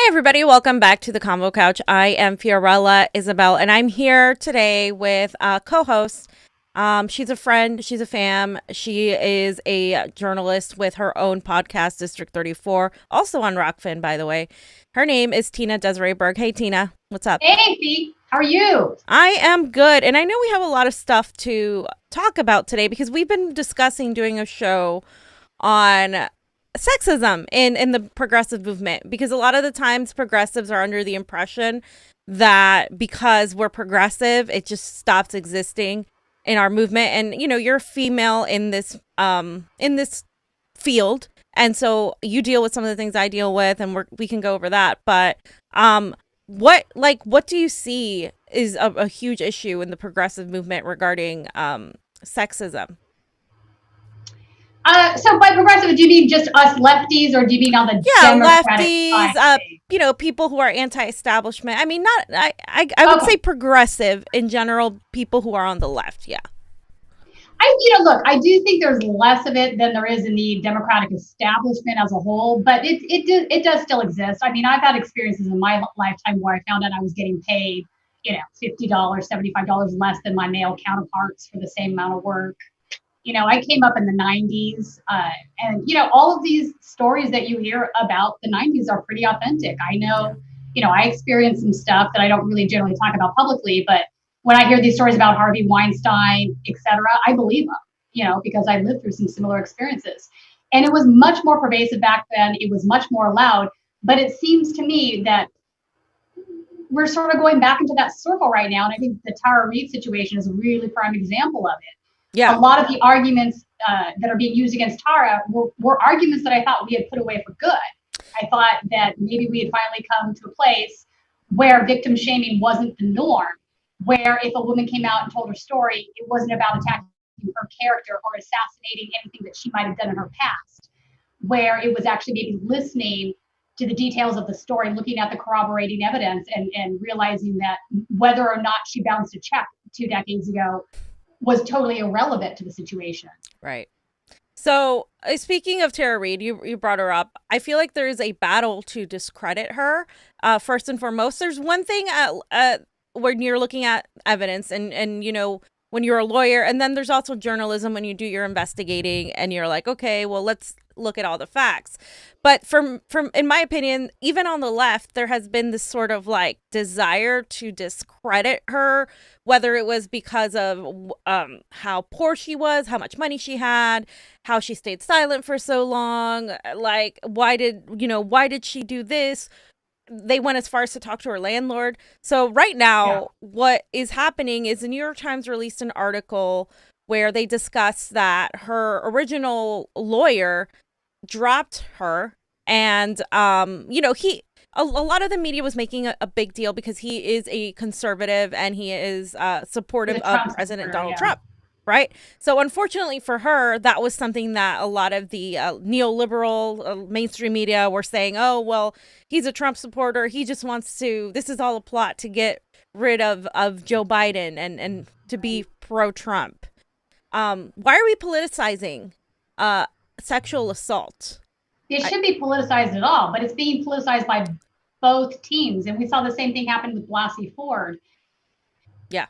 Everybody, welcome back to the Convo Couch. I am Fiorella Isabel, and I'm here today with a co-host. She's a friend, she's a fam. She is a journalist with her own podcast, District 34, also on ROKFIN, by the way. Her name is Tina-Desiree Berg. Hey, Tina, what's up? Hey, Fee, how are you? I am good, and I know we have a lot of stuff to talk about today because we've been discussing doing a show on sexism in the progressive movement, because a lot of the times progressives are under the impression that because we're progressive, it just stops existing in our movement. And you're a female in this field, and so you deal with some of the things I deal with, and we can go over that. But what do you see is a huge issue in the progressive movement regarding sexism? So by progressive, do you mean just us lefties, or do you mean on the Democratic lefties, side? People who are anti-establishment. I mean, not I would say progressive in general, people who are on the left. Yeah. Look, I do think there's less of it than there is in the Democratic establishment as a whole, but it does still exist. I mean, I've had experiences in my lifetime where I found out I was getting paid, $50, $75 less than my male counterparts for the same amount of work. I came up in the 90s, and, all of these stories that you hear about the 90s are pretty authentic. I know, I experienced some stuff that I don't really generally talk about publicly, but when I hear these stories about Harvey Weinstein, et cetera, I believe them, because I lived through some similar experiences. And it was much more pervasive back then. It was much more loud. But it seems to me that we're sort of going back into that circle right now. And I think the Tara Reade situation is a really prime example of it. Yeah. A lot of the arguments that are being used against Tara were arguments that I thought we had put away for good. I thought that maybe we had finally come to a place where victim shaming wasn't the norm, where if a woman came out and told her story, it wasn't about attacking her character or assassinating anything that she might have done in her past, where it was actually maybe listening to the details of the story, looking at the corroborating evidence, and realizing that whether or not she bounced a check 2 decades ago was totally irrelevant to the situation. Right. So speaking of Tara Reade, you brought her up. I feel like there is a battle to discredit her. First and foremost, there's one thing when you're looking at evidence and when you're a lawyer, and then there's also journalism when you do your investigating and you're like, okay, well, let's look at all the facts. But from in my opinion, even on the left, there has been this sort of like desire to discredit her, whether it was because of how poor she was, how much money she had, how she stayed silent for so long, like why did she do this? They went as far as to talk to her landlord. So right now, What is happening is the New York Times released an article where they discuss that her original lawyer dropped her, and a lot of the media was making a big deal because he is a conservative and he is supportive of President Donald Trump. Right. So unfortunately for her, that was something that a lot of the neoliberal mainstream media were saying, oh, well, he's a Trump supporter. He just wants to, this is all a plot to get rid of Joe Biden and to be pro-Trump. Why are we politicizing sexual assault? It should be politicized at all, but it's being politicized by both teams. And we saw the same thing happen with Blasey Ford. Yeah.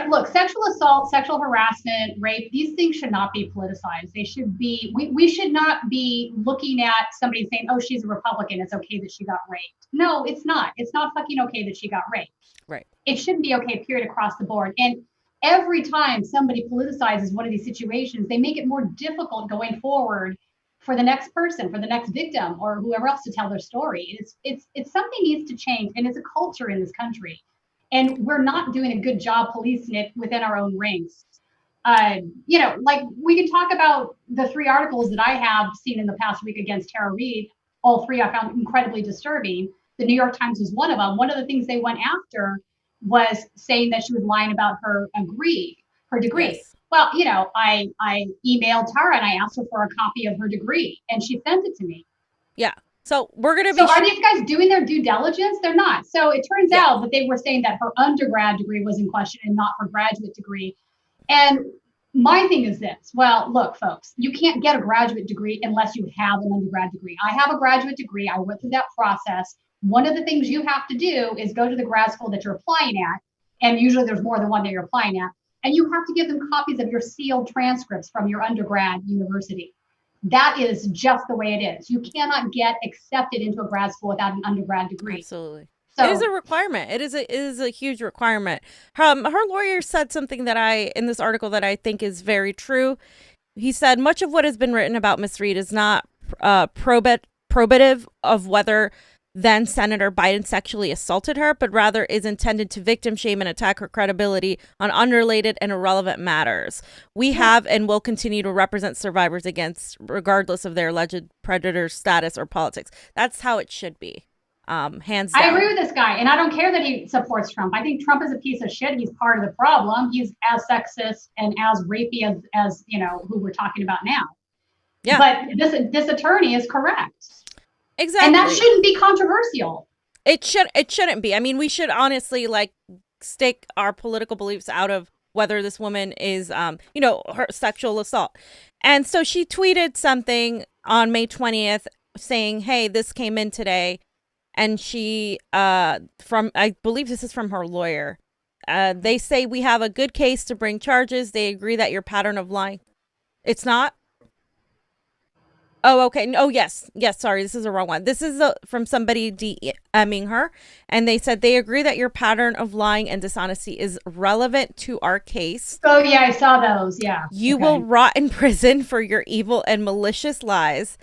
Look, sexual assault, sexual harassment, rape, these things should not be politicized. They should be, we should not be looking at somebody saying, oh, she's a Republican, it's okay that she got raped. No, it's not. It's not fucking okay that she got raped. Right. It shouldn't be okay, period, across the board. And every time somebody politicizes one of these situations, they make it more difficult going forward for the next person, for the next victim, or whoever else to tell their story. It's something needs to change, and it's a culture in this country. And we're not doing a good job policing it within our own ranks. Like we can talk about the 3 articles that I have seen in the past week against Tara Reade. All 3 I found incredibly disturbing. The New York Times was one of them. One of the things they went after was saying that she was lying about her degree. Yes. Well, I emailed Tara and I asked her for a copy of her degree, and she sent it to me. Yeah. So we're going to be. So are these guys doing their due diligence? They're not. So it turns out that they were saying that her undergrad degree was in question and not her graduate degree. And my thing is this. Well, look, folks, you can't get a graduate degree unless you have an undergrad degree. I have a graduate degree. I went through that process. one of the things you have to do is go to the grad school that you're applying at, and usually there's more than one that you're applying at, and you have to give them copies of your sealed transcripts from your undergrad university. That is just the way it is. You cannot get accepted into a grad school without an undergrad degree. Absolutely. So, it is a requirement. It is a huge requirement. Her lawyer said something that in this article that I think is very true. He said, much of what has been written about Miss Reade is not probative of whether then Senator Biden sexually assaulted her, but rather is intended to victim shame and attack her credibility on unrelated and irrelevant matters. We have and will continue to represent survivors against, regardless of their alleged predator status or politics. That's how it should be. Hands down. I agree with this guy, and I don't care that he supports Trump. I think Trump is a piece of shit. He's part of the problem. He's as sexist and as rapey as who we're talking about now. Yeah. But this attorney is correct. Exactly. And that shouldn't be controversial. It shouldn't be. I mean, we should honestly stake our political beliefs out of whether this woman is her sexual assault. And so she tweeted something on May 20th saying, "Hey, this came in today." And she, I believe this is from her lawyer. They say we have a good case to bring charges. They agree that your pattern of lying. It's not? Oh, okay. Oh, yes. Yes. Sorry. This is the wrong one. This is from somebody DMing her. And they said they agree that your pattern of lying and dishonesty is relevant to our case. Oh, yeah. I saw those. Yeah. You will rot in prison for your evil and malicious lies.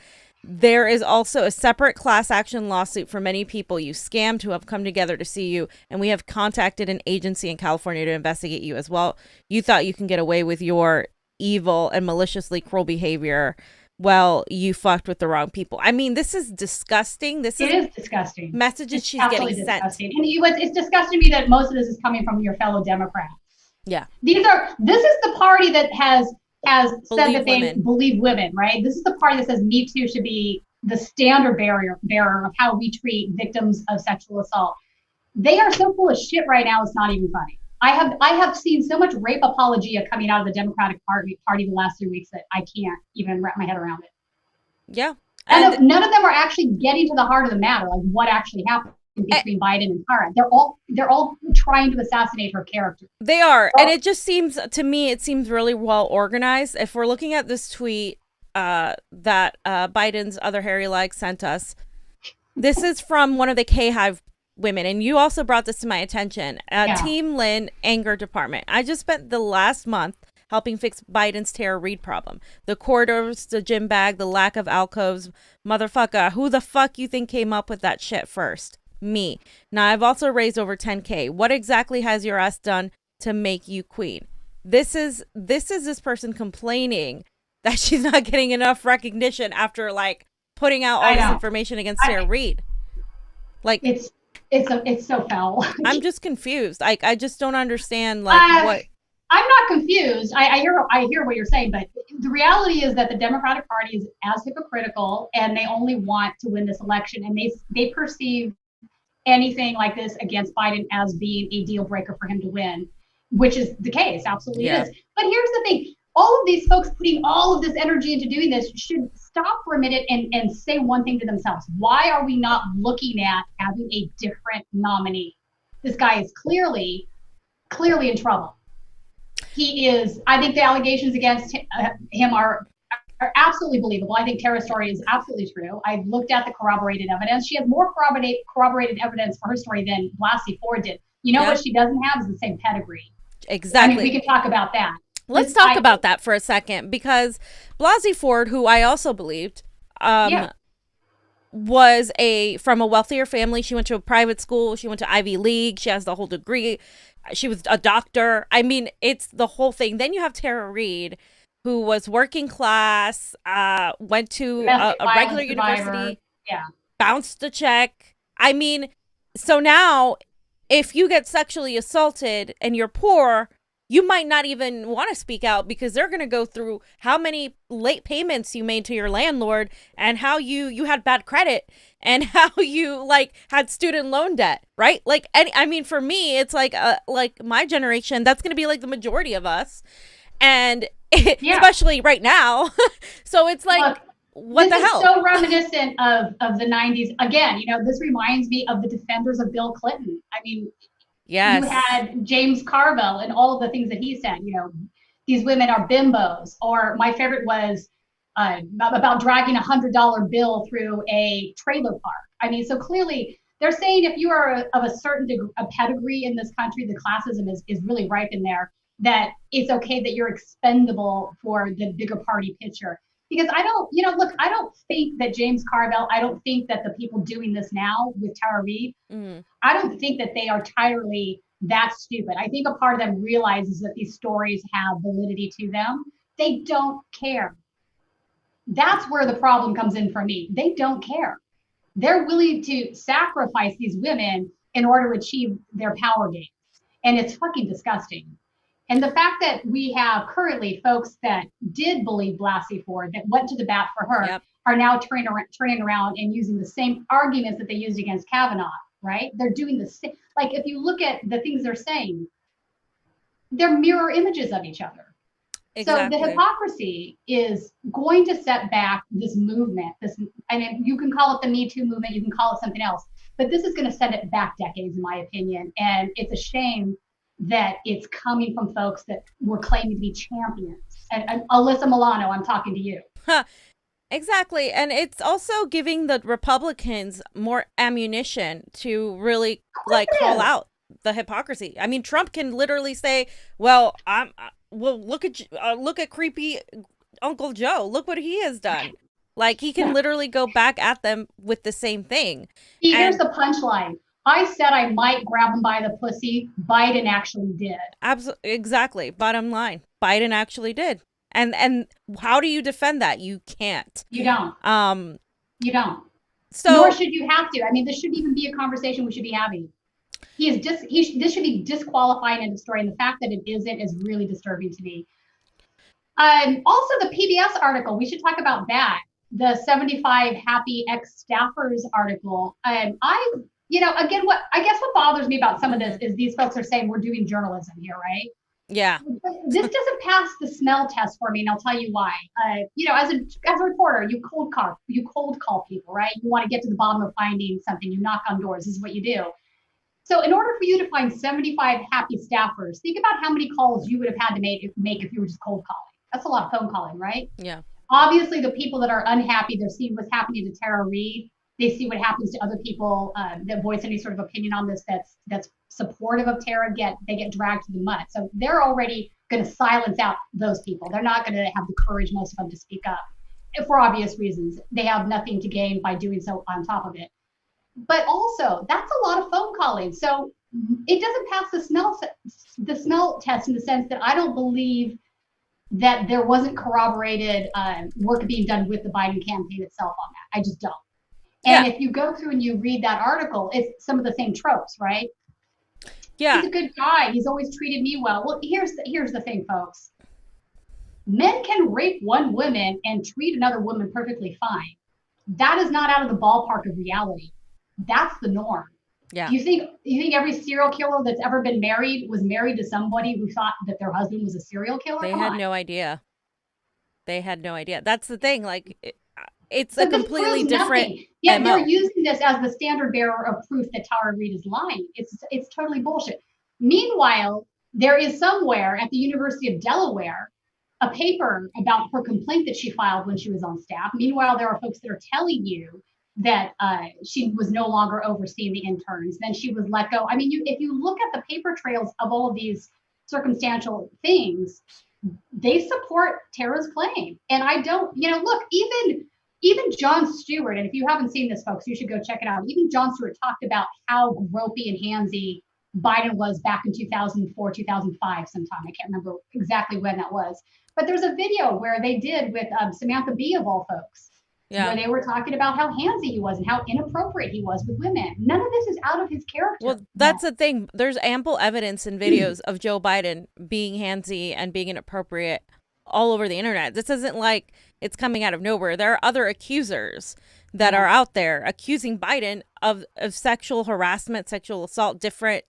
There is also a separate class action lawsuit for many people you scammed who have come together to see you, and we have contacted an agency in California to investigate you as well. You thought you can get away with your evil and maliciously cruel behavior. Well, you fucked with the wrong people. I mean, this is disgusting. It is disgusting. Messages she's getting sent. And it's disgusting to me that most of this is coming from your fellow Democrats. Yeah. This is the party that has said that they believe women, right? This is the party that says Me Too should be the standard bearer of how we treat victims of sexual assault. They are so full of shit right now, it's not even funny. I have seen so much rape apologia coming out of the Democratic Party the last 3 weeks that I can't even wrap my head around it. Yeah. And none of them are actually getting to the heart of the matter, like what actually happened between Biden and Tara. They're all trying to assassinate her character. They are. And it just seems, to me, it seems really well organized. If we're looking at this tweet that Biden's other hairy leg sent us, this is from one of the K-Hive women. And you also brought this to my attention. Team Lynn Anger Department. I just spent the last month helping fix Biden's Tara Reade problem. The corridors, the gym bag, the lack of alcoves. Motherfucker, who the fuck you think came up with that shit first? Me. Now, I've also raised over 10K. What exactly has your ass done to make you queen? This is this person complaining that she's not getting enough recognition after putting out all this information against Tara Reade. It's so foul. I'm just confused. I just don't understand what. I'm not confused. I hear what you're saying, but the reality is that the Democratic Party is as hypocritical, and they only want to win this election, and they perceive anything like this against Biden as being a deal breaker for him to win, which is the case. Absolutely is. But here's the thing. All of these folks putting all of this energy into doing this should stop for a minute and say one thing to themselves. Why are we not looking at having a different nominee? This guy is clearly in trouble. He is. I think the allegations against him are absolutely believable. I think Tara's story is absolutely true. I've looked at the corroborated evidence. She has more corroborated evidence for her story than Blasey Ford did. You know what she doesn't have is the same pedigree. Exactly. I mean, we can talk about that. Let's talk about that for a second, because Blasey Ford, who I also believed, was from a wealthier family. She went to a private school. She went to Ivy League. She has the whole degree. She was a doctor. I mean, it's the whole thing. Then you have Tara Reade, who was working class, went to a regular university, bounced a check. I mean, so now if you get sexually assaulted and you're poor, you might not even want to speak out, because they're going to go through how many late payments you made to your landlord, and how you had bad credit, and how you had student loan debt, right? I mean, for me, it's like my generation, that's going to be the majority of us. And especially right now. So it's what This the is hell? so reminiscent of the 90s. Again, this reminds me of the defenders of Bill Clinton. I mean, you Yes. had James Carville and all of the things that he said, these women are bimbos. Or my favorite was about dragging $100 bill through a trailer park. I mean, so clearly they're saying if you are of a certain a pedigree in this country, the classism is really ripe in there, that it's okay that you're expendable for the bigger party picture. Because I don't, look, I don't think that James Carville, I don't think that the people doing this now with Tara Reade, Mm, I don't think that they are entirely that stupid. I think a part of them realizes that these stories have validity to them. They don't care. That's where the problem comes in for me. They don't care. They're willing to sacrifice these women in order to achieve their power gains. And it's fucking disgusting. And the fact that we have currently folks that did believe Blasey Ford, that went to the bat for her, yep. are now turning around and using the same arguments that they used against Kavanaugh, right? They're doing the same. Like, if you look at the things they're saying, they're mirror images of each other. So the Exactly. hypocrisy is going to set back this movement. I mean, you can call it the Me Too movement, you can call it something else, but this is going to set it back decades, in my opinion. And it's a shame that it's coming from folks that were claiming to be champions. And Alyssa Milano, I'm talking to you. Exactly. And it's also giving the Republicans more ammunition to really Of course like it call is. out the hypocrisy. I mean, Trump can literally say, "Well, well, look at creepy Uncle Joe. Look what he has done." Like he can Yeah. literally go back at them with the same thing. See, here's And the punchline. I said I might grab him by the pussy. Biden actually did. exactly, bottom line, Biden actually did. And how do you defend that? You can't. You don't. Um You don't. Nor so should you have to. I mean, this shouldn't even be a conversation we should be having. This should be disqualifying and destroying. The fact that it isn't is really disturbing to me. Also, the PBS article, we should talk about that. The 75 happy ex-staffers article. Again, what bothers me about some of this mhm, is these folks are saying we're doing journalism here, right? yeah. This doesn't pass the smell test for me, and I'll tell you why. As a reporter, you cold call people, right? You want to get to the bottom of finding something. You knock on doors. This is what you do. So in order for you to find 75 happy staffers, think about how many calls you would have had to make if you were just cold calling. That's a lot of phone calling, right? Yeah. Obviously, the people that are unhappy, they're seeing what's happening to Tara Reade. They see what happens to other people that voice any sort of opinion on this that's supportive of Tara. They get dragged to the mud. So they're already going to silence out those people. They're not going to have the courage, most of them, to speak up for obvious reasons. They have nothing to gain by doing so on top of it. But also, that's a lot of phone calling. So it doesn't pass the smell test in the sense that I don't believe that there wasn't corroborated work being done with the Biden campaign itself on that. I just don't. And Yeah. if you go through and you read that article, it's some of the same tropes, right? He's Yeah. a good guy. He's always treated me well. Well, here's the thing, folks. Men can rape one woman and treat another woman perfectly fine. That is not out of the ballpark of reality. That's the norm. Yeah. You think every serial killer that's ever been married was married to somebody who thought that their husband was a serial killer? They Come had on. no idea. They had no idea. That's the thing. Like it's a So this completely proves different nothing. Yet they're MO. using this as the standard bearer of proof that Tara Reade is lying. It's totally bullshit. Meanwhile, there is somewhere at the University of Delaware a paper about her complaint that she filed when she was on staff. Meanwhile, there are folks that are telling you that she was no longer overseeing the interns. Then she was let go. I mean, if you look at the paper trails of all of these circumstantial things, they support Tara's claim. And I don't, look, even Jon Stewart, and if you haven't seen this, folks, you should go check it out. Even Jon Stewart talked about how gropey and handsy Biden was back in 2004, 2005, sometime. I can't remember exactly when that was. But there's a video where they did with Samantha Bee, of all folks, Yeah. where they were talking about how handsy he was and how inappropriate he was with women. None of this is out of his character. Well, that's the thing. There's ample evidence in videos of Joe Biden being handsy and being inappropriate all over the internet. This isn't like it's coming out of nowhere. There are other accusers that are out there accusing Biden of sexual harassment, sexual assault, different,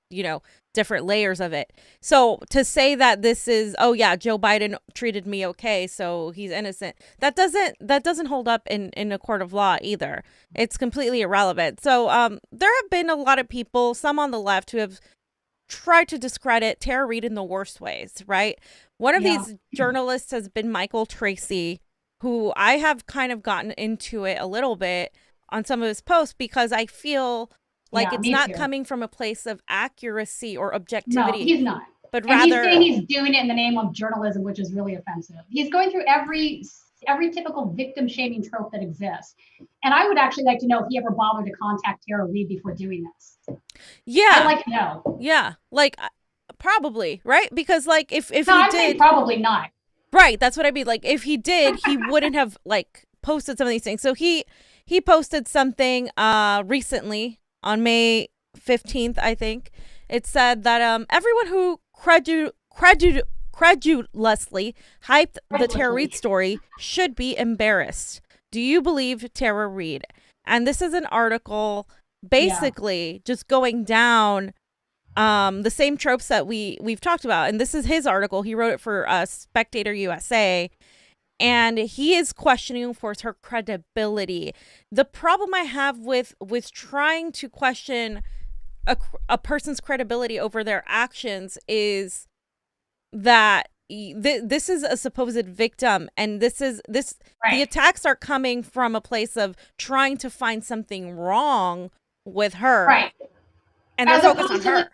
different layers of it. So to say that this is, oh yeah, Joe Biden treated me okay, so he's innocent, that doesn't hold up in a court of law either. It's completely irrelevant. So there have been a lot of people, some on the left, who have tried to discredit Tara Reade in the worst ways, right? One of these journalists has been Michael Tracy, who I have kind of gotten into it a little bit on some of his posts because I feel like it's not coming from a place of accuracy or objectivity. No, he's not. But rather, he's saying he's doing it in the name of journalism, which is really offensive. He's going through every typical victim shaming trope that exists. And I would actually like to know if he ever bothered to contact Tara Reade before doing this. Yeah. I'd like to know. Yeah. Like, probably, right? Because like if he did, probably not. Right, that's what I mean. Like, if he did, he wouldn't have like posted some of these things. So he posted something recently on May 15th, I think. It said that everyone who credulously hyped the Tara Reade story should be embarrassed. Do you believe Tara Reade? And this is an article basically just going down the same tropes that we've talked about. And this is his article. He wrote it for Spectator USA. And he is questioning, of course, her credibility. The problem I have with trying to question a person's credibility over their actions is that this is a supposed victim, and the attacks are coming from a place of trying to find something wrong with her, right? And they're focused on her.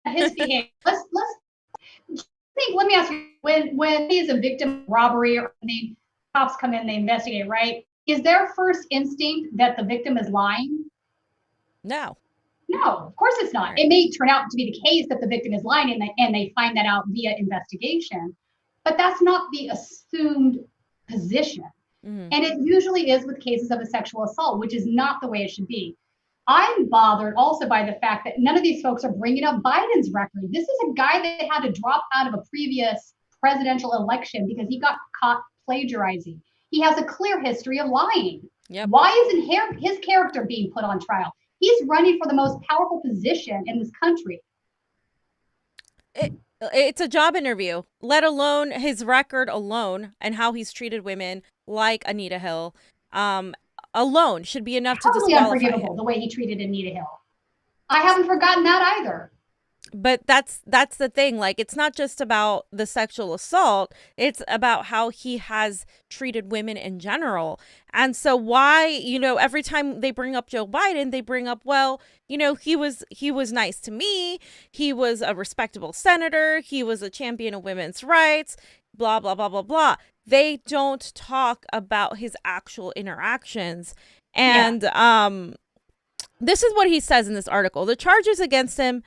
His behavior. Let's think. Let me ask you: when he's a victim of robbery, or the cops come in, they investigate, right? Is their first instinct that the victim is lying? No. No, of course it's not. It may turn out to be the case that the victim is lying, and they find that out via investigation, but that's not the assumed position. Mm-hmm. And it usually is with cases of a sexual assault, which is not the way it should be. I'm bothered also by the fact that none of these folks are bringing up Biden's record. This is a guy that had to drop out of a previous presidential election because he got caught plagiarizing. He has a clear history of lying. Yep. Why isn't his character being put on trial? He's running for the most powerful position in this country. It's a job interview, let alone his record alone and how he's treated women like Anita Hill. Alone should be enough to disqualify unforgivable him. The way he treated Anita Hill. I haven't forgotten that either. But that's the thing. Like, it's not just about the sexual assault. It's about how he has treated women in general. And so why, every time they bring up Joe Biden, they bring up, well, he was nice to me. He was a respectable senator. He was a champion of women's rights, blah, blah, blah, blah, blah. They don't talk about his actual interactions. And this is what he says in this article. The charges against him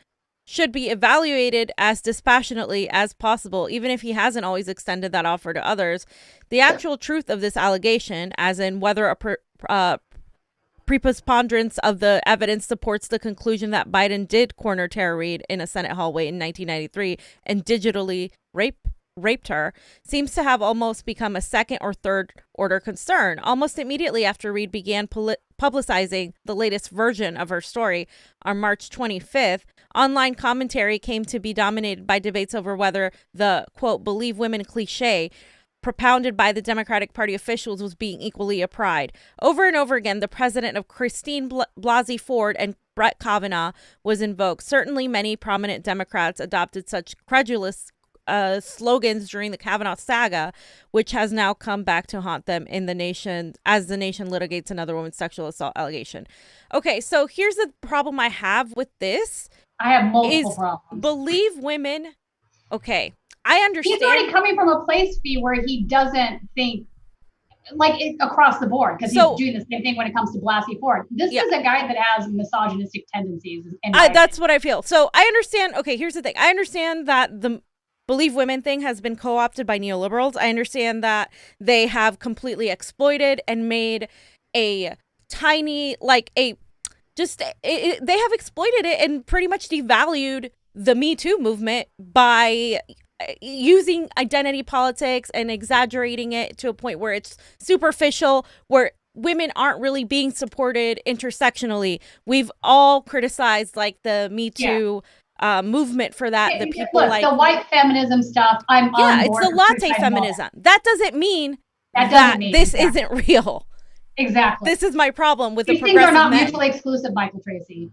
should be evaluated as dispassionately as possible, even if he hasn't always extended that offer to others. The actual truth of this allegation, as in whether a preponderance of the evidence supports the conclusion that Biden did corner Tara Reade in a Senate hallway in 1993 and digitally raped her, seems to have almost become a second or third order concern. Almost immediately after Reade began publicizing the latest version of her story on March 25th, online commentary came to be dominated by debates over whether the, quote, believe women cliche propounded by the Democratic Party officials was being equally applied. Over and over again, the president of Christine Blasey Ford and Brett Kavanaugh was invoked. Certainly many prominent Democrats adopted such credulous slogans during the Kavanaugh saga, which has now come back to haunt them in the nation as the nation litigates another woman's sexual assault allegation. Okay, so here's the problem I have with this. I have multiple problems. Believe women. Okay, I understand. He's already coming from a place where he doesn't think across the board, because he's doing the same thing when it comes to Blasey Ford. This is a guy that has misogynistic tendencies. That's what I feel. So I understand. Okay, here's the thing. I understand that the Believe Women thing has been co-opted by neoliberals. I understand that they have completely exploited and made a tiny, they have exploited it and pretty much devalued the Me Too movement by using identity politics and exaggerating it to a point where it's superficial, where women aren't really being supported intersectionally. We've all criticized like the Me Yeah. Too movement for that. The people Look, like, the white feminism stuff, I'm yeah, on it's board the with latte criticizing all that. feminism. That doesn't mean That doesn't that mean this exactly. isn't real. Exactly. This is my problem with the These things are progressive not men. mutually exclusive, Michael Tracy.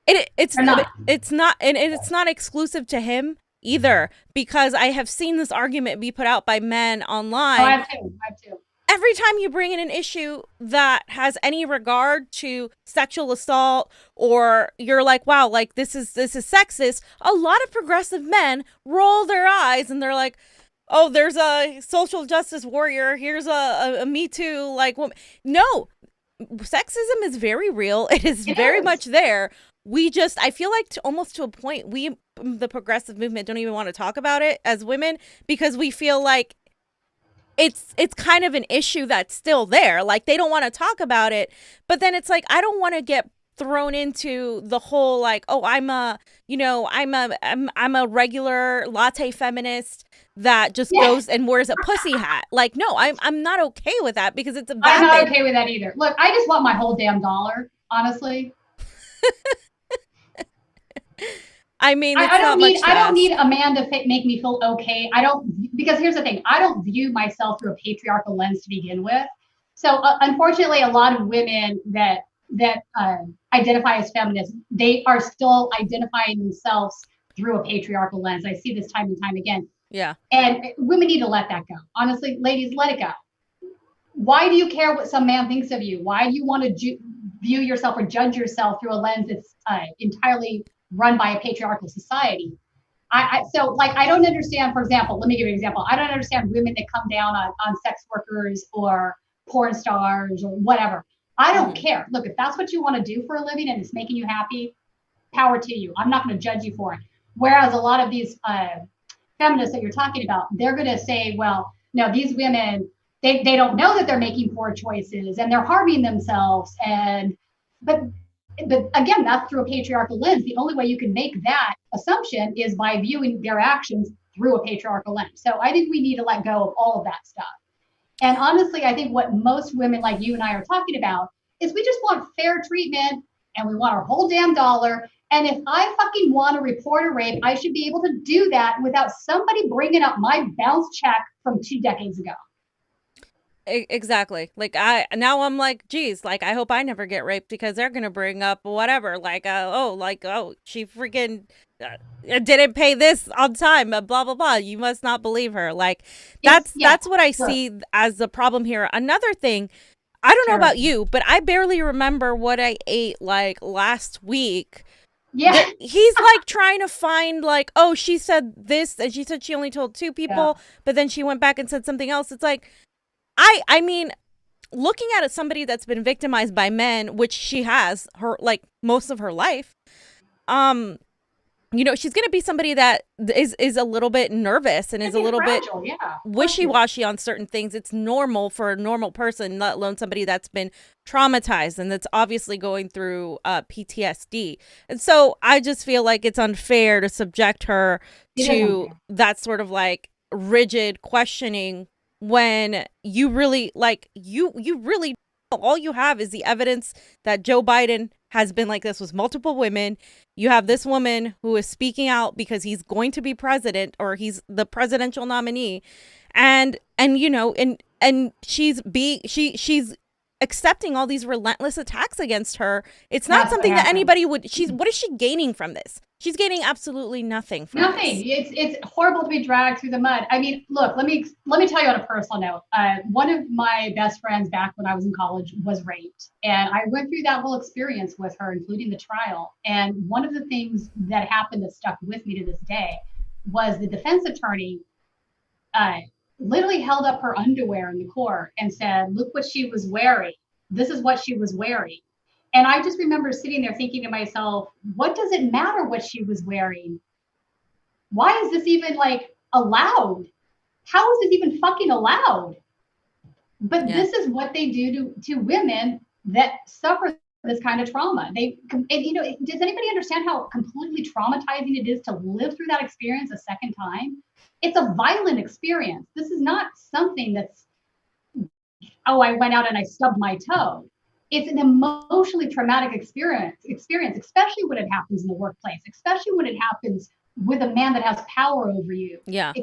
It They're not. it's not, and it's not exclusive to him either, because I have seen this argument be put out by men Oh, I online. have two. I have two. Every time you bring in an issue that has any regard to sexual assault, or you're like, wow, like this is sexist, a lot of progressive men roll their eyes and they're like, oh, there's a social justice warrior, here's a Me Too like woman. No, sexism is very real. It is It very is. much there. We just, I feel like, almost to a point, we, the progressive movement, don't even want to talk about it as women, because we feel like it's kind of an issue that's still there. Like, they don't want to talk about it, but then it's like, I don't want to get thrown into the whole like, oh, I'm a, you know, I'm a regular latte feminist that just Yeah. goes and wears a pussy hat. Like, no, I'm not okay with that, because it's a I'm not vapid. okay with that either. Look, I just want my whole damn dollar, honestly. I mean, it's I don't not need much to I don't need ask. a man to make me feel okay. I don't, because here's the thing, I don't view myself through a patriarchal lens to begin with. So unfortunately, a lot of women that identify as feminists, they are still identifying themselves through a patriarchal lens. I see this time and time again. Yeah. And women need to let that go. Honestly, ladies, let it go. Why do you care what some man thinks of you? Why do you want to view yourself or judge yourself through a lens that's entirely run by a patriarchal society? So like, I don't understand, for example, let me give you an example. I don't understand women that come down on sex workers or porn stars or whatever. I don't care. Look, if that's what you want to do for a living and it's making you happy, power to you. I'm not going to judge you for it. Whereas a lot of these feminists that you're talking about, they're going to say, well, no, these women, they don't know that they're making poor choices and they're harming themselves. And but again, that's through a patriarchal lens. The only way you can make that assumption is by viewing their actions through a patriarchal lens. So I think we need to let go of all of that stuff. And honestly, I think what most women like you and I are talking about is we just want fair treatment and we want our whole damn dollar. And if I fucking want to report a rape, I should be able to do that without somebody bringing up my bounce check from 2 decades ago. Exactly. Like, I'm like, geez, like, I hope I never get raped, because they're gonna bring up whatever, like, oh, she freaking didn't pay this on time, blah blah blah. You must not believe her. Like, Yeah, that's what I look, see as the problem here. Another thing, I don't know terrible. about you, but I barely remember what I ate like last week. Yeah. He's like trying to find like, oh, she said this and she said she only told 2 people, Yeah. but then she went back and said something else. It's like, I mean, looking at it, somebody that's been victimized by men, which she has her like most of her life, um, you know, she's gonna be somebody that is a little bit nervous and is a little bit Fragile, yeah. wishy-washy on certain things. It's normal for a normal person, let alone somebody that's been traumatized and that's obviously going through PTSD. And so I just feel like it's unfair to subject her to that sort of like rigid questioning, when you really like, you really, all you have is the evidence that Joe Biden has been like this with multiple women. You have this woman who is speaking out because he's going to be president, or he's the presidential nominee, and you know, and she's accepting all these relentless attacks against her. It's not something that anybody would. What is she gaining from this? She's gaining absolutely nothing from nothing. this. It's horrible to be dragged through the mud. I mean, look, let me tell you on a personal note. One of my best friends back when I was in college was raped, and I went through that whole experience with her, including the trial. And one of the things that happened that stuck with me to this day was the defense attorney literally held up her underwear in the court and said, "Look what she was wearing. This is what she was wearing." And I just remember sitting there thinking to myself, what does it matter what she was wearing? Why is this even like allowed? How is this even fucking allowed? But this is what they do to women that suffer this kind of trauma. Does anybody understand how completely traumatizing it is to live through that experience a second time? It's a violent experience. This is not something that's, oh, I went out and I stubbed my toe. It's an emotionally traumatic experience, especially when it happens in the workplace, especially when it happens with a man that has power over you. Yeah.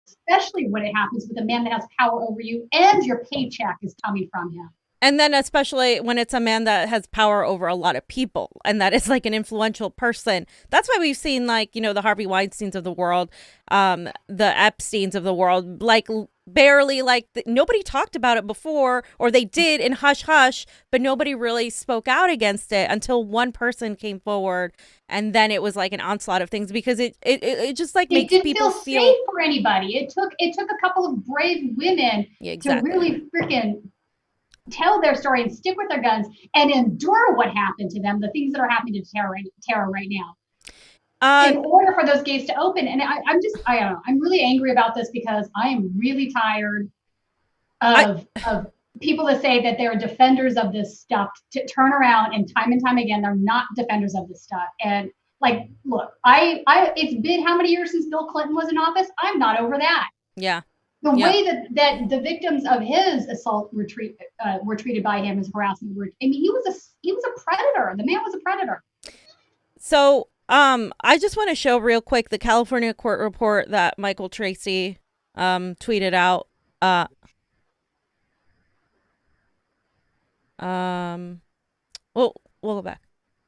Especially when it happens with a man that has power over you and your paycheck is coming from him. And then especially when it's a man that has power over a lot of people and that is like an influential person. That's why we've seen like, you know, the Harvey Weinsteins of the world, the Epsteins of the world, like barely like nobody talked about it before, or they did in hush hush, but nobody really spoke out against it until one person came forward. And then it was like an onslaught of things because it just like makes people feel safe for anybody. It took a couple of brave women to really freaking tell their story and stick with their guns and endure what happened to them, the things that are happening to Tara right now. In order for those gates to open. And I don't know, I'm really angry about this because I am really tired of people that say that they're defenders of this stuff to turn around and time again, they're not defenders of this stuff. And like, look, it's been how many years since Bill Clinton was in office? I'm not over that. Yeah. The way that the victims of his assault were treated by him as harassment. I mean, he was a predator. The man was a predator. So, I just want to show real quick the California court report that Michael Tracy tweeted out. We'll go back.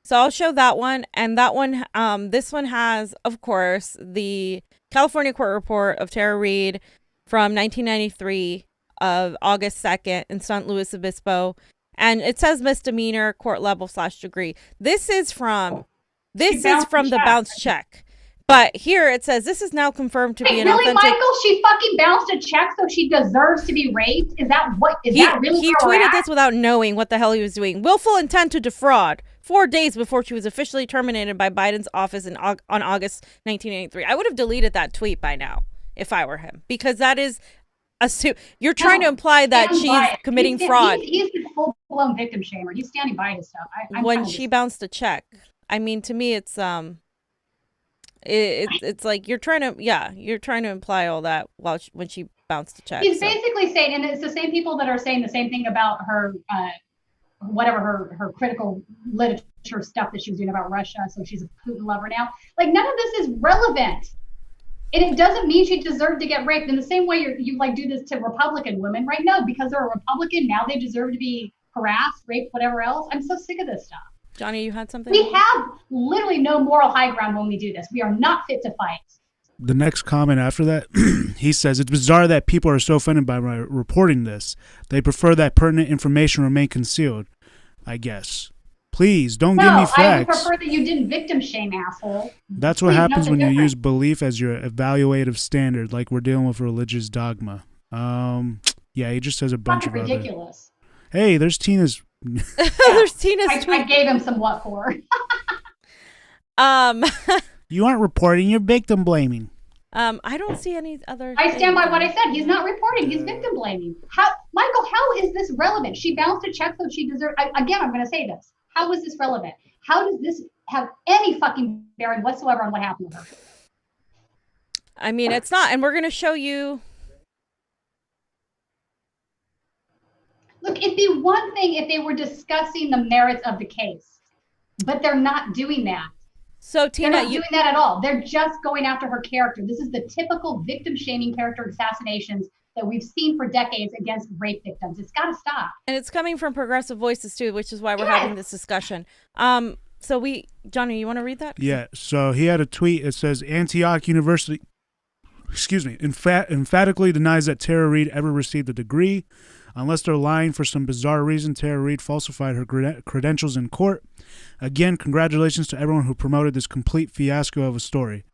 So I'll show that one, and that one, this one has, of course, the California court report of Tara Reade from 1993 of August 2nd in San Luis Obispo. And it says misdemeanor, court level / degree. This is from the bounce check. But here it says this is now confirmed to be an authentic. Really, Michael? She fucking bounced a check so she deserves to be raped? Is that what? That really? He tweeted this without knowing what the hell he was doing. Willful intent to defraud. 4 days before she was officially terminated by Biden's office on August 1983. I would have deleted that tweet by now if I were him, because that is you're trying to imply that she's committing fraud. He's a full-blown victim shamer. He's standing by his stuff. When she bounced a check, I mean, to me, it's like you're trying to imply all that when she bounced a check. He's basically saying, and it's the same people that are saying the same thing about her, her critical literature stuff that she was doing about Russia. So she's a Putin lover now. Like, none of this is relevant. And it doesn't mean she deserved to get raped in the same way you like do this to Republican women, right? No, because they're a Republican, now they deserve to be harassed, raped, whatever else. I'm so sick of this stuff. Johnny, you had something? We have literally no moral high ground when we do this. We are not fit to fight. The next comment after that, he says, it's bizarre that people are so offended by my reporting this. They prefer that pertinent information remain concealed, I guess. Please, don't give me facts. I would prefer that you didn't victim shame, asshole. That's what happens when you use belief as your evaluative standard, like we're dealing with religious dogma. Yeah, he just says a bunch of ridiculous. Hey, there's Tina's. There's Tina's tweet. I gave him some what for. You aren't reporting, you're victim blaming. I don't see any other. I stand by what I said. He's not reporting. He's victim blaming. Michael, how is this relevant? She bounced a check so she deserved. Again, I'm going to say this. How is this relevant? How does this have any fucking bearing whatsoever on what happened to her? I mean, it's not, and we're going to show you. Look, it'd be one thing if they were discussing the merits of the case, but they're not doing that. So, Tina, they're not doing that at all. They're just going after her character. This is the typical victim-shaming character assassinations that we've seen for decades against rape victims. It's got to stop. And it's coming from progressive voices, too, which is why we're having this discussion. So Johnny, you want to read that? Yeah, so he had a tweet. It says, Antioch University, emphatically denies that Tara Reade ever received a degree. Unless they're lying for some bizarre reason, Tara Reade falsified her credentials in court. Again, congratulations to everyone who promoted this complete fiasco of a story.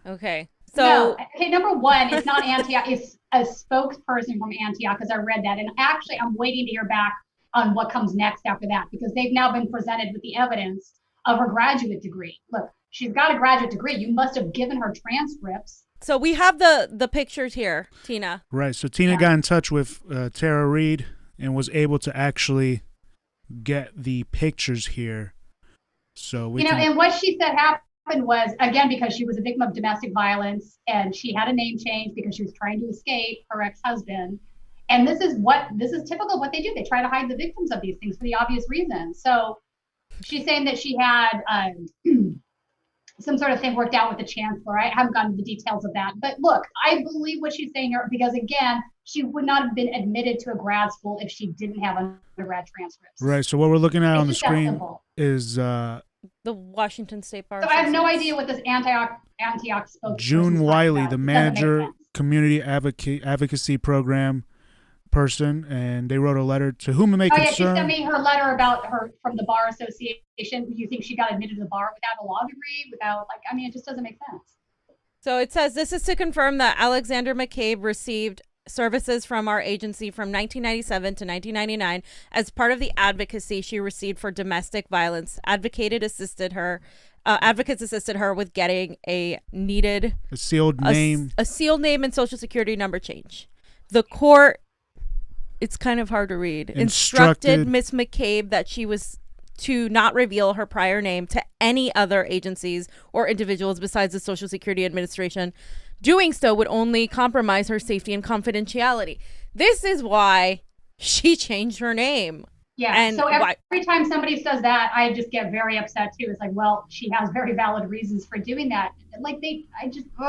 Okay. So, number one, it's not Antioch. It's a spokesperson from Antioch, because I read that. And actually, I'm waiting to hear back on what comes next after that, because they've now been presented with the evidence of her graduate degree. Look, she's got a graduate degree. You must have given her transcripts. So we have the pictures here, Tina. Right. So Tina got in touch with Tara Reade and was able to actually get the pictures here. So we and what she said happened was, again, because she was a victim of domestic violence and she had a name change because she was trying to escape her ex-husband. And this is typical of what they do. They try to hide the victims of these things for the obvious reason. So she's saying that she had some sort of thing worked out with the chancellor. I haven't gotten the details of that. But look, I believe what she's saying here because, again, she would not have been admitted to a grad school if she didn't have undergrad transcripts. Right. So what we're looking at on the screen is the Washington State Bar. So I have no idea what this Antioch spokesperson. June Wiley, the manager, community advocacy program person, and they wrote a letter to whom it may concern. Yeah, she sent me her letter about her from the bar association. You think she got admitted to the bar without a law degree? Without it just doesn't make sense. So it says this is to confirm that Alexander McCabe received services from our agency from 1997 to 1999 as part of the advocacy she received for domestic violence. Advocates assisted her with getting a sealed name and social security number change. The court, it's kind of hard to read, instructed Miss McCabe that she was to not reveal her prior name to any other agencies or individuals besides the Social Security Administration. Doing so would only compromise her safety and confidentiality. This is why she changed her name. Yeah. And so every time somebody says that, I just get very upset too. It's like, well, she has very valid reasons for doing that.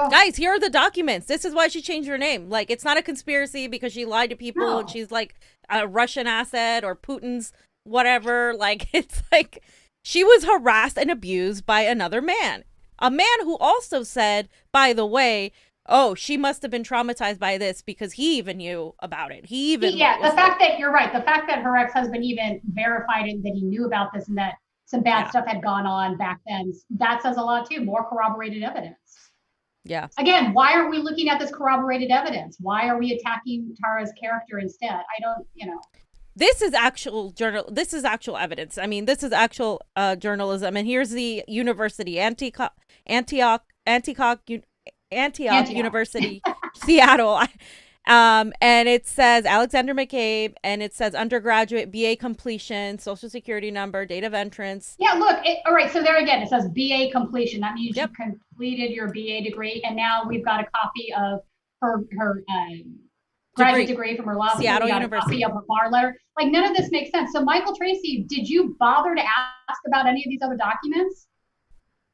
Guys, here are the documents. This is why she changed her name. Like, it's not a conspiracy because she lied to people and she's like a Russian asset or Putin's whatever. Like, it's like she was harassed and abused by another man. A man who also said, by the way, oh, she must have been traumatized by this because he even knew about it. The fact that you're right. The fact that her ex-husband even verified it, that he knew about this and that some bad stuff had gone on back then, that says a lot too. More corroborated evidence. Yeah. Again, why aren't we looking at this corroborated evidence? Why are we attacking Tara's character instead? I don't, This is actual This is actual evidence. I mean, this is actual journalism. And here's the university, Antioch University, Seattle. And it says Alexander McCabe, and it says undergraduate, BA completion, social security number, date of entrance. Yeah, look, all right. So there again, it says BA completion. That means you completed your BA degree, and now we've got a copy of her graduate degree from her law school. Seattle University. A copy of her bar letter. Like, none of this makes sense. So Michael Tracy, did you bother to ask about any of these other documents?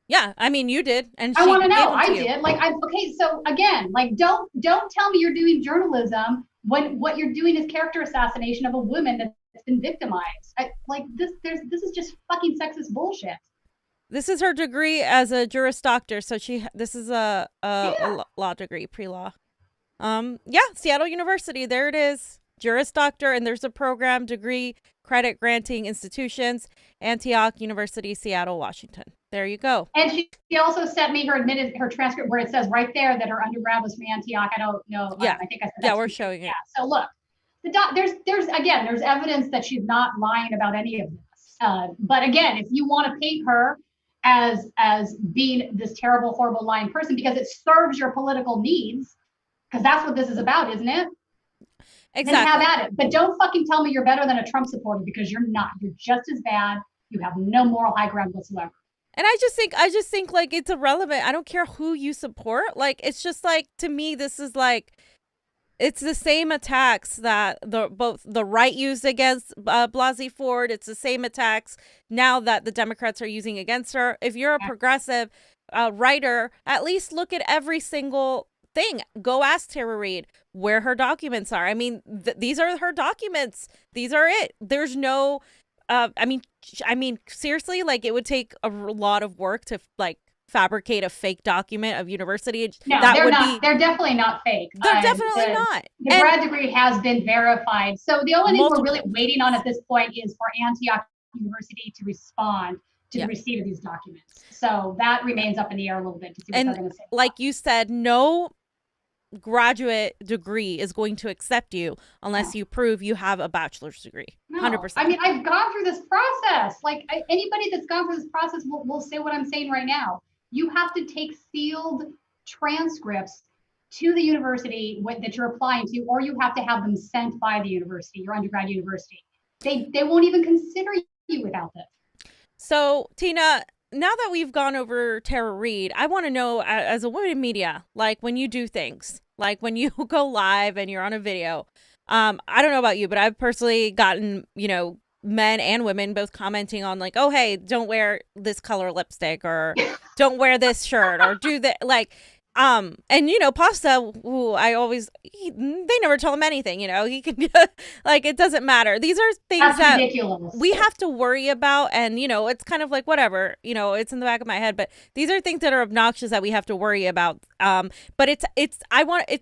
Yeah, I mean, you did, and I want to know. I did. Okay. So again, don't tell me you're doing journalism when what you're doing is character assassination of a woman that's been victimized. This is just fucking sexist bullshit. This is her degree as a Juris Doctor. So this is a law degree, pre-law. Seattle University. There it is. Juris Doctor, and there's a program, degree, credit granting institutions, Antioch University, Seattle, Washington. There you go. And she also sent me her transcript where it says right there that her undergrad was from Antioch. I don't know. Yeah. I think I said that. Yeah, we're showing it. Yeah. So look, there's evidence that she's not lying about any of this. But again, if you want to paint her as being this terrible, horrible, lying person because it serves your political needs, because that's what this is about, isn't it? Exactly. Then have at it. But don't fucking tell me you're better than a Trump supporter, because you're not. You're just as bad. You have no moral high ground whatsoever. And I just think like it's irrelevant. I don't care who you support. Like, it's just like, to me, this is like, it's the same attacks that both the right used against Blasey Ford. It's the same attacks now that the Democrats are using against her. If you're a progressive writer, at least look at every single thing. Go ask Tara Reade where her documents are. I mean, these are her documents. These are it. There's no, I mean, seriously, like, it would take a lot of work to like fabricate a fake document of university. No, they're definitely not fake. They're definitely not. The grad degree has been verified. So the only thing we're really waiting on at this point is for Antioch University to respond to the receipt of these documents. So that remains up in the air a little bit to see what they're going to say. Like you said, no graduate degree is going to accept you unless you prove you have a bachelor's degree. 100%. I mean, I've gone through this process. Like, anybody that's gone through this process will say what I'm saying right now. You have to take sealed transcripts to the university that you're applying to, or you have to have them sent by the university, your undergrad university. They won't even consider you without this. So, Tina, now that we've gone over Tara Reade, I want to know, as a woman in media, like when you do things, like when you go live and you're on a video, I don't know about you, but I've personally gotten, men and women both commenting on like, oh, hey, don't wear this color lipstick, or don't wear this shirt, or do that. Like, and Pasta, who they never tell him anything, he can, like, it doesn't matter. These are things That's that ridiculous. we have to worry about, and it's kind of like whatever, it's in the back of my head, but these are things that are obnoxious that we have to worry about. But it's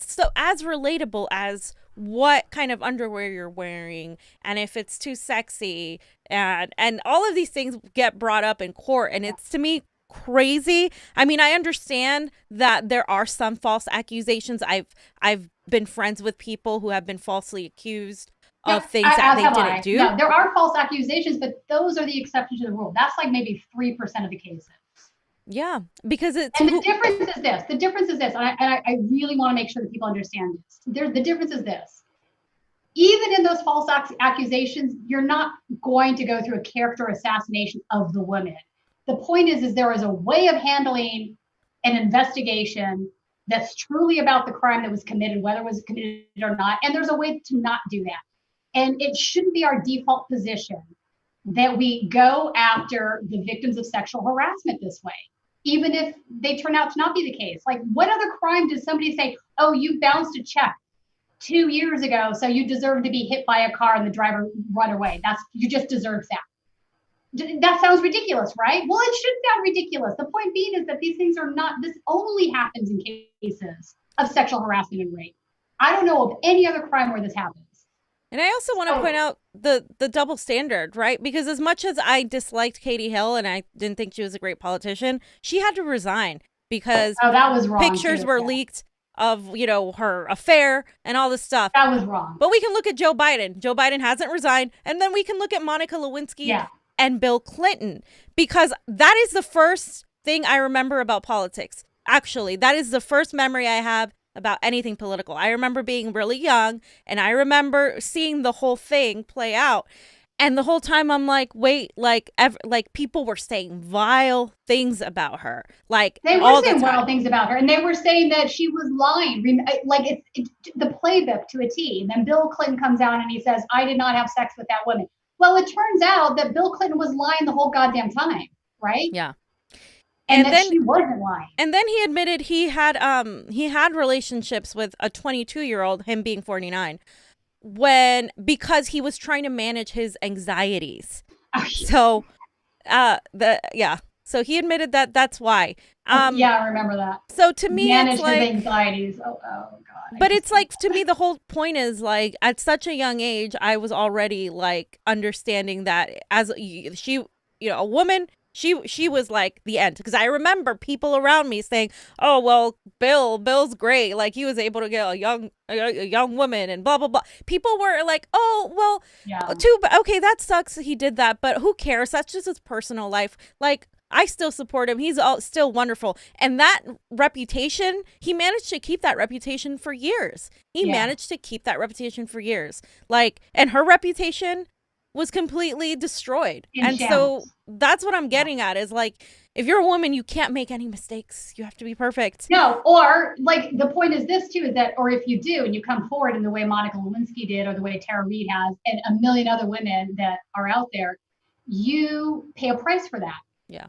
so as relatable as what kind of underwear you're wearing, and if it's too sexy, and all of these things get brought up in court, and it's, to me, crazy. I mean, I understand that there are some false accusations. I've been friends with people who have been falsely accused of things that they didn't do. No, there are false accusations, but those are the exception to the rule. That's like maybe 3% of the cases. Yeah, because it's... And the difference is this. The difference is this, and I really want to make sure that people understand this. The difference is this. Even in those false accusations, you're not going to go through a character assassination of the woman. The point is there is a way of handling an investigation that's truly about the crime that was committed, whether it was committed or not, and there's a way to not do that. And it shouldn't be our default position that we go after the victims of sexual harassment this way, even if they turn out to not be the case. Like, what other crime does somebody say, oh, you bounced a check 2 years ago, so you deserve to be hit by a car and the driver run away? You just deserve that. That sounds ridiculous, right? Well, it should sound ridiculous. The point being is that these things are not, this only happens in cases of sexual harassment and rape. I don't know of any other crime where this happens. And I also want to point out the double standard, right? Because as much as I disliked Katie Hill and I didn't think she was a great politician, she had to resign because that was wrong, pictures were leaked of, her affair and all this stuff. That was wrong. But we can look at Joe Biden. Joe Biden hasn't resigned. And then we can look at Monica Lewinsky and Bill Clinton, because that is the first thing I remember about politics. Actually, that is the first memory I have about anything political. I remember being really young, and I remember seeing the whole thing play out. And the whole time I'm like, wait, like people were saying vile things about her. Like, they were saying vile things about her, and they were saying that she was lying. Like, it's the playbook to a T. And then Bill Clinton comes out and he says, I did not have sex with that woman. Well, it turns out that Bill Clinton was lying the whole goddamn time, right? Yeah. And then she wasn't lying. And then he admitted he had relationships with a 22-year-old, him being 49, because he was trying to manage his anxieties. So so he admitted that that's why. Yeah, I remember that. So to me, manage it's like his anxieties. Oh God. But it's like, to me, the whole point is like, at such a young age, I was already like understanding that as she, a woman, she was like the end. Because I remember people around me saying, oh, well, Bill's great. Like, he was able to get a young woman and blah, blah, blah. People were like, oh, well, okay, that sucks he did that. But who cares? That's just his personal life. Like, I still support him. He's still wonderful. And that reputation, he managed to keep that reputation for years. Like, and her reputation was completely destroyed. So that's what I'm getting at, is like, if you're a woman, you can't make any mistakes. You have to be perfect. No, or like, the point is this too, is that, or if you do, and you come forward in the way Monica Lewinsky did, or the way Tara Reade has, and a million other women that are out there, you pay a price for that. Yeah.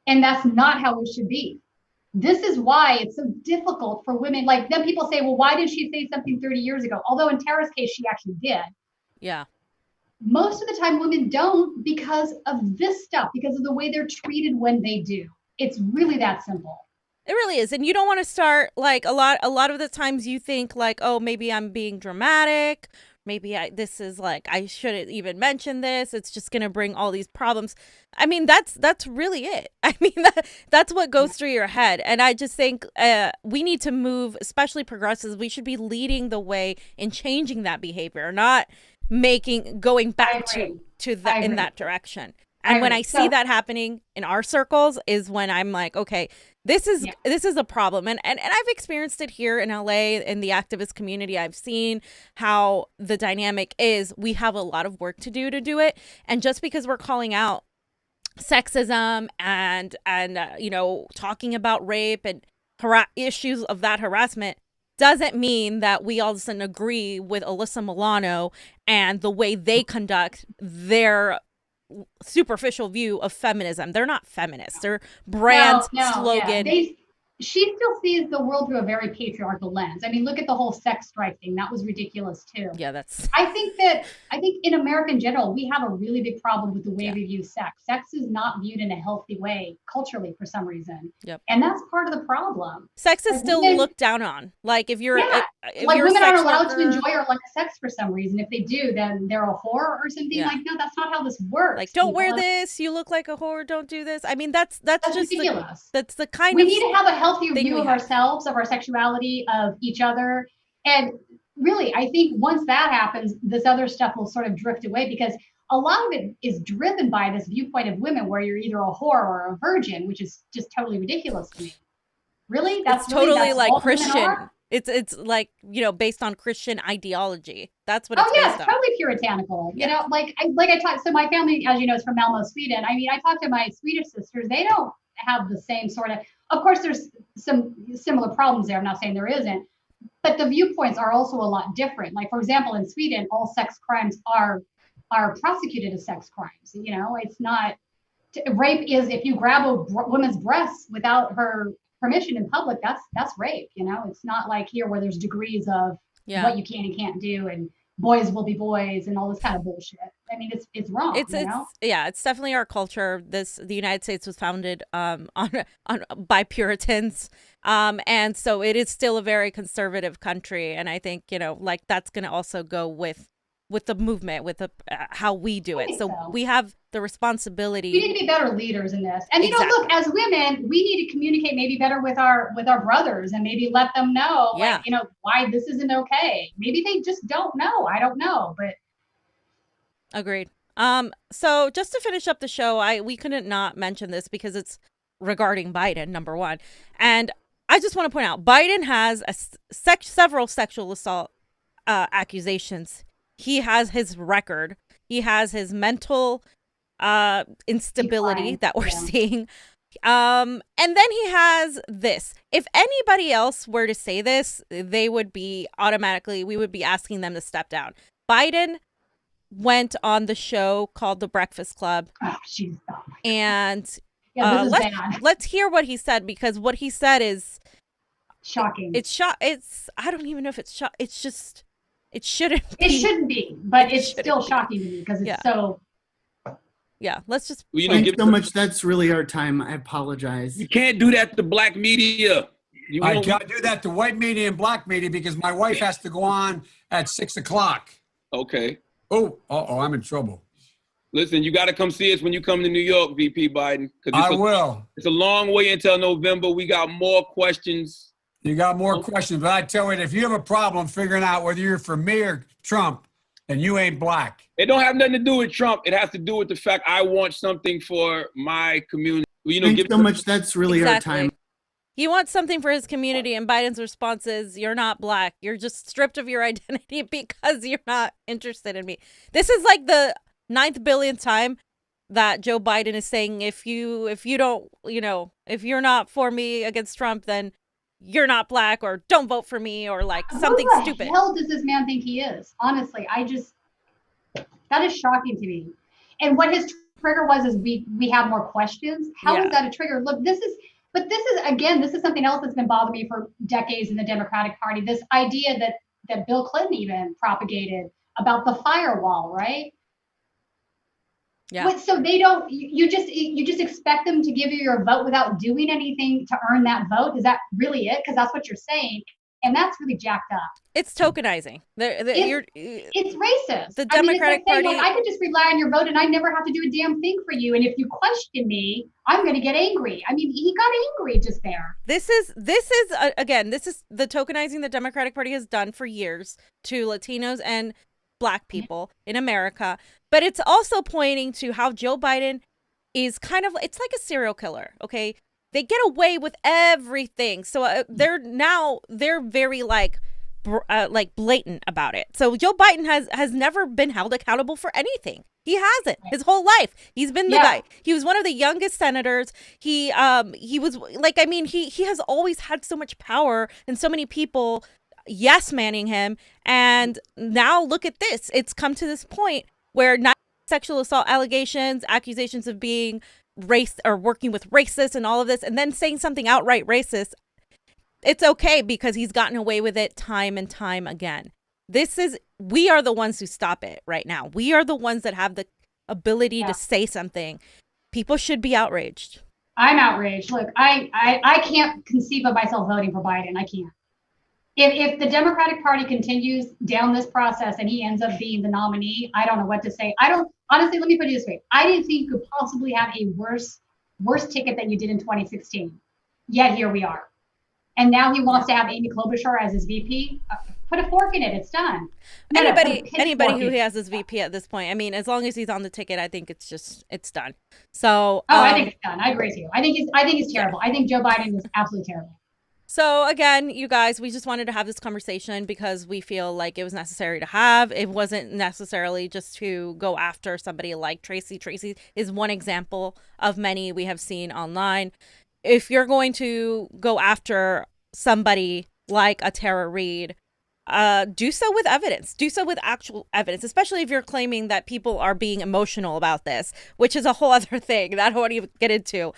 And that's not how it should be. This is why it's so difficult for women. Like, then people say, well, why did she say something 30 years ago? Although in Tara's case, she actually did. Yeah. Most of the time women don't, because of this stuff, because of the way they're treated when they do. It's really that simple. It really is. And you don't want to start, like, a lot of the times you think like, oh, maybe I'm being dramatic. Maybe this is like, I shouldn't even mention this. It's just going to bring all these problems. I mean, that's really it. I mean, that's what goes through your head. And I just think we need to move, especially progressives. We should be leading the way in changing that behavior, not going back to that in that direction. And when I see that happening in our circles is when I'm like, okay, This is a problem, and I've experienced it here in LA in the activist community. I've seen how the dynamic is. We have a lot of work to do it, and just because we're calling out sexism and you know, talking about rape and issues of that harassment doesn't mean that we all of a sudden agree with Alyssa Milano and the way they conduct their superficial view of feminism. They're not feminists. They're brand slogan. Yeah. She still sees the world through a very patriarchal lens. I mean, look at the whole sex strike thing. That was ridiculous too. Yeah, that's. I think in America in general, we have a really big problem with the way we view sex. Sex is not viewed in a healthy way culturally for some reason. Yep. And that's part of the problem. Sex is still looked down on. Like if you're if like you're women aren't allowed worker, to enjoy or like sex for some reason. If they do, then they're a whore or something. Yeah. Like, no, that's not how this works. Like, don't wear this. You look like a whore. Don't do this. I mean, that's just ridiculous. That's the kind we of. We need to have a healthier view of ourselves, of our sexuality, of each other. And really, I think once that happens, this other stuff will sort of drift away, because a lot of it is driven by this viewpoint of women where you're either a whore or a virgin, which is just totally ridiculous to me. Really? That's totally like Christian. It's like, you know, based on Christian ideology. That's what it's based on. Totally puritanical. You know, like I talked, so my family, as you know, is from Malmo, Sweden. I mean, I talked to my Swedish sisters. They don't have the same sort of course, there's some similar problems there. I'm not saying there isn't, but the viewpoints are also a lot different. Like, for example, in Sweden, all sex crimes are prosecuted as sex crimes. You know, it's not, rape is if you grab a woman's breasts without her permission in public, that's rape. You know, it's not like here where there's degrees of what you can and can't do, and boys will be boys and all this kind of bullshit. I mean, it's wrong. It's definitely our culture. The United States was founded on by Puritans, and so it is still a very conservative country. And I think, you know, like that's going to also go with the movement, with how we do it. So we have the responsibility. We need to be better leaders in this. And you know, look, as women, we need to communicate maybe better with our brothers, and maybe let them know, like, you know, why this isn't okay. Maybe they just don't know. I don't know, but. Agreed. So just to finish up the show, we couldn't not mention this because it's regarding Biden, number one. And I just want to point out, Biden has several sexual assault accusations. He has his record. He has his mental instability that we're seeing. And then he has this. If anybody else were to say this, we would be asking them to step down. Biden went on the show called The Breakfast Club. And let's hear what he said, because what he said is shocking. It's I don't even know if it's it's just it shouldn't be, but it's still shocking to me because it's so. Yeah, let's just. Well, thanks so much. That's really our time. I apologize. You can't do that to black media. I can't do that to white media and black media because my wife has to go on at 6:00. Okay. Oh, I'm in trouble. Listen, you got to come see us when you come to New York, VP Biden. I will. It's a long way until November. We got more questions. You got more questions, but I tell you, if you have a problem figuring out whether you're for me or Trump, then you ain't black. It don't have nothing to do with Trump. It has to do with the fact I want something for my community. You know, thanks so much. That's really our time. He wants something for his community, and Biden's response is, you're not black. You're just stripped of your identity because you're not interested in me. This is like the 9th billionth time that Joe Biden is saying, if you don't, you know, if you're not for me against Trump, then you're not black, or don't vote for me, or like something stupid. What the hell does this man think he is? Honestly, that is shocking to me. And what his trigger was is we have more questions. How is that a trigger? Look, this is something else that's been bothering me for decades in the Democratic Party. This idea that Bill Clinton even propagated about the firewall, right? Yeah. So they don't. You just expect them to give you your vote without doing anything to earn that vote. Is that really it? Because that's what you're saying, and that's really jacked up. It's tokenizing. It's racist. The Democratic Party. Like, I could just rely on your vote, and I never have to do a damn thing for you. And if you question me, I'm going to get angry. I mean, he got angry just there. This is the tokenizing the Democratic Party has done for years to Latinos and Black people in America, but it's also pointing to how Joe Biden is it's like a serial killer. Okay, they get away with everything. So they're very like blatant about it. So Joe Biden has never been held accountable for anything. He hasn't his whole life. He's been the guy. He was one of the youngest senators. He was like, I mean, he has always had so much power and so many people yes manning him. And now look at this. It's come to this point where not sexual assault allegations, accusations of being race or working with racists and all of this, and then saying something outright racist. It's okay because he's gotten away with it time and time again. We are the ones who stop it right now. We are the ones that have the ability to say something. People should be outraged. I'm outraged. Look, I can't conceive of myself voting for Biden. I can't. If the Democratic Party continues down this process and he ends up being the nominee, I don't know what to say. Honestly, let me put it this way. I didn't think you could possibly have a worse ticket than you did in 2016. Yet here we are. And now he wants to have Amy Klobuchar as his VP. Put a fork in it. It's done. Anybody who he has as VP at this point. I mean, as long as he's on the ticket, I think it's done. So I think it's done. I agree with you. I think he's terrible. I think Joe Biden is absolutely terrible. So again, you guys, we just wanted to have this conversation because we feel like it was necessary to have. It wasn't necessarily just to go after somebody like Tracy. Tracy is one example of many we have seen online. If you're going to go after somebody like a Tara Reade, do so with evidence. Do so with actual evidence, especially if you're claiming that people are being emotional about this, which is a whole other thing that I don't want to even get into.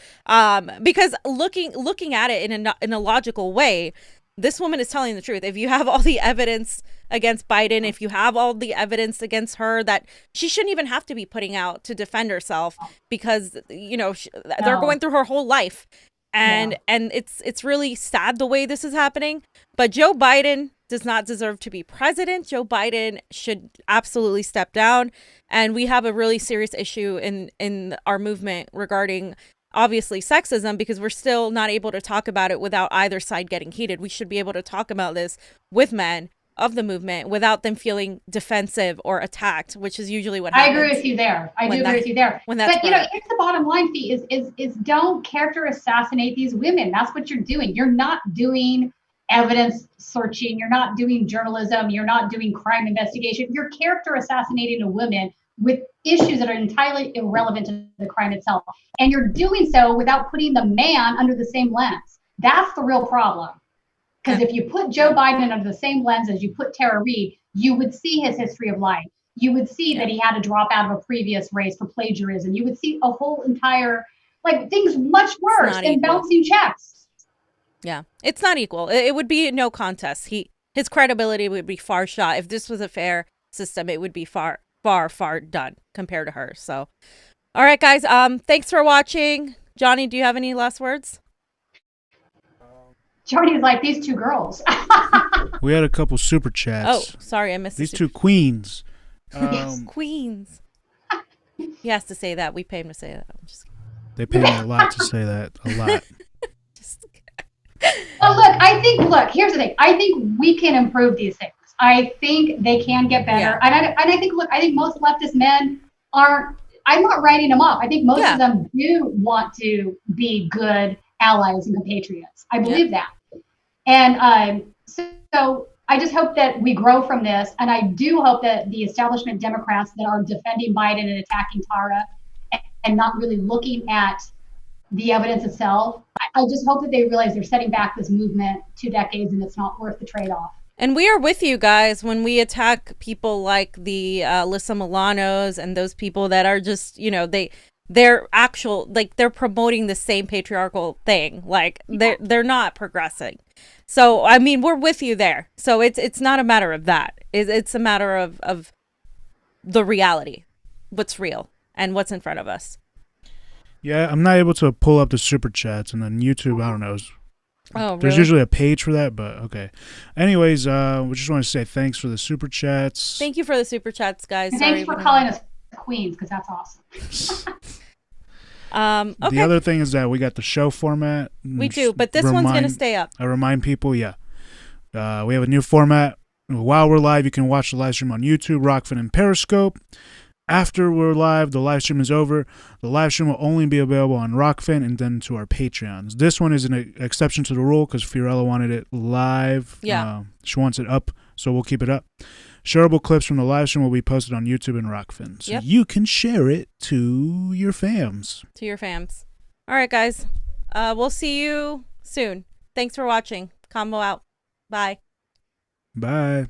Because looking at it in a logical way, this woman is telling the truth. If you have all the evidence against Biden, if you have all the evidence against her, that she shouldn't even have to be putting out to defend herself because, they're going through her whole life. And it's really sad the way this is happening. But Joe Biden does not deserve to be president. Joe Biden should absolutely step down. And we have a really serious issue in our movement regarding, obviously, sexism, because we're still not able to talk about it without either side getting heated. We should be able to talk about this with men of the movement without them feeling defensive or attacked, which is usually what happens. I agree with you there. I do agree with you there. But here's the bottom line, Fee, is don't character assassinate these women. That's what you're doing. You're not doing evidence searching. You're not doing journalism. You're not doing crime investigation. You're character assassinating a woman with issues that are entirely irrelevant to the crime itself. And you're doing so without putting the man under the same lens. That's the real problem. Because if you put Joe Biden under the same lens as you put Tara Reade, you would see his history of life. You would see that he had to drop out of a previous race for plagiarism. You would see a whole entire, things much worse than bouncing checks. Yeah, it's not equal. It would be no contest. His credibility would be far shot. If this was a fair system, it would be far, far, far done compared to her. So, all right, guys. Thanks for watching. Jonny, do you have any last words? Jonny's like, these two girls. We had a couple super chats. Oh, sorry, I missed these two queens. Yes, queens. He has to say that. We pay him to say that. I'm just kidding. They pay me a lot to say that. A lot. Well, here's the thing. I think we can improve these things. I think they can get better. Yeah. And I think most leftist men aren't, I'm not writing them off. I think most of them do want to be good allies and compatriots. I believe that. And so I just hope that we grow from this. And I do hope that the establishment Democrats that are defending Biden and attacking Tara and not really looking at the evidence itself, I just hope that they realize they're setting back this movement 2 decades and it's not worth the trade-off. And we are with you guys when we attack people like the Alyssa Milanos and those people that are just, they're actual, they're promoting the same patriarchal thing. They're not progressing. So, I mean, we're with you there. So it's not a matter of that. It's a matter of the reality, what's real and what's in front of us. Yeah, I'm not able to pull up the super chats, and then YouTube, I don't know. Oh, there's really? usually a page for that, but okay. Anyways, we just want to say thanks for the super chats. Thank you for the super chats, guys. And thanks for calling us queens, because that's awesome. Okay. The other thing is that we got the show format. We do, but this one's going to stay up. I remind people, we have a new format. While we're live, you can watch the live stream on YouTube, ROKFIN, and Periscope. after we're live, the live stream is over. The live stream will only be available on ROKFIN and then to our Patreons. This one is an exception to the rule because Fiorella wanted it live. Yeah. She wants it up, so we'll keep it up. Shareable clips from the live stream will be posted on YouTube and ROKFIN, so you can share it to your fams. To your fams. All right, guys. We'll see you soon. Thanks for watching. Convo out. Bye. Bye.